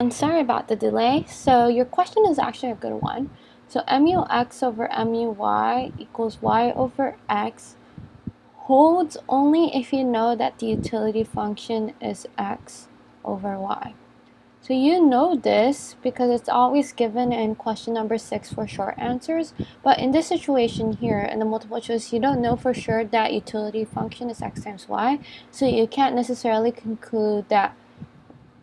I'm sorry about the delay. So your question is actually a good one. So mu x over mu y equals y over x holds only if you know that the utility function is x over y. So you know this because it's always given in question number 6 for short answers. But in this situation here, in the multiple choice, you don't know for sure that utility function is x times y. So you can't necessarily conclude that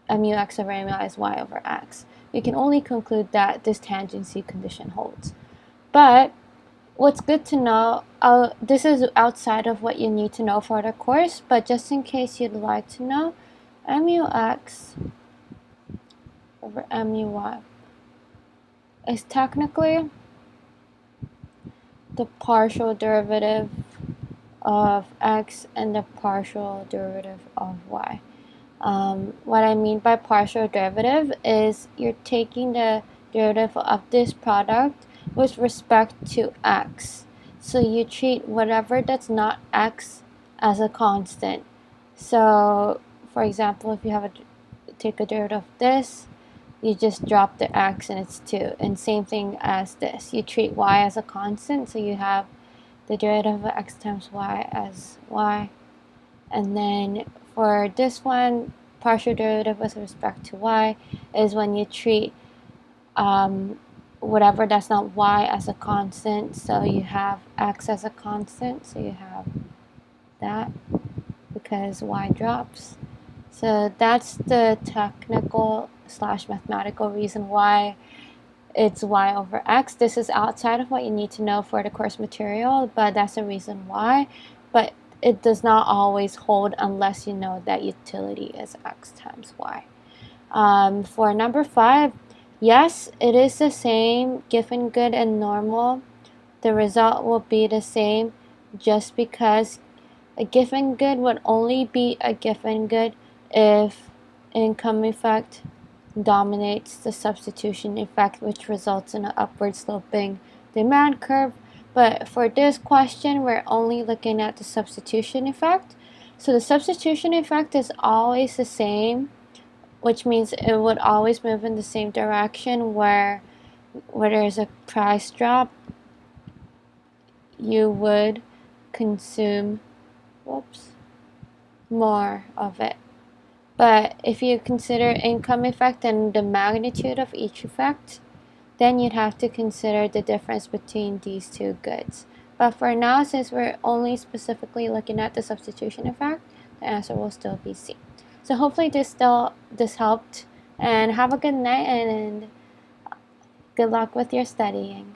mu x over mu y is y over x. You can only conclude that this tangency condition holds. But what's good to know, this is outside of what you need to know for the course, but just in case you'd like to know, mu x over mu y is technically the partial derivative of x and the partial derivative of y. What I mean by partial derivative is you're taking the derivative of this product with respect to x. So you treat whatever that's not x as a constant. So for example, if you have take a derivative of this, you just drop the x and it's 2. And same thing as this. You treat y as a constant, so you have the derivative of x times y as y. And then for this one, partial derivative with respect to y is when you treat whatever that's not y as a constant. So you have x as a constant, so you have that because y drops. So that's the technical / mathematical reason why it's y over x. This is outside of what you need to know for the course material, but that's the reason why. But it does not always hold unless you know that utility is x times y. For number 5, yes, it is the same given good and normal. The result will be the same just because a given good would only be a given good if income effect dominates the substitution effect, which results in an upward sloping demand curve. But for this question, we're only looking at the substitution effect. So the substitution effect is always the same, which means it would always move in the same direction where there's a price drop, you would consume more of it. But if you consider income effect and the magnitude of each effect, then you'd have to consider the difference between these two goods. But for now, since we're only specifically looking at the substitution effect, the answer will still be C. So hopefully this helped, and have a good night and good luck with your studying.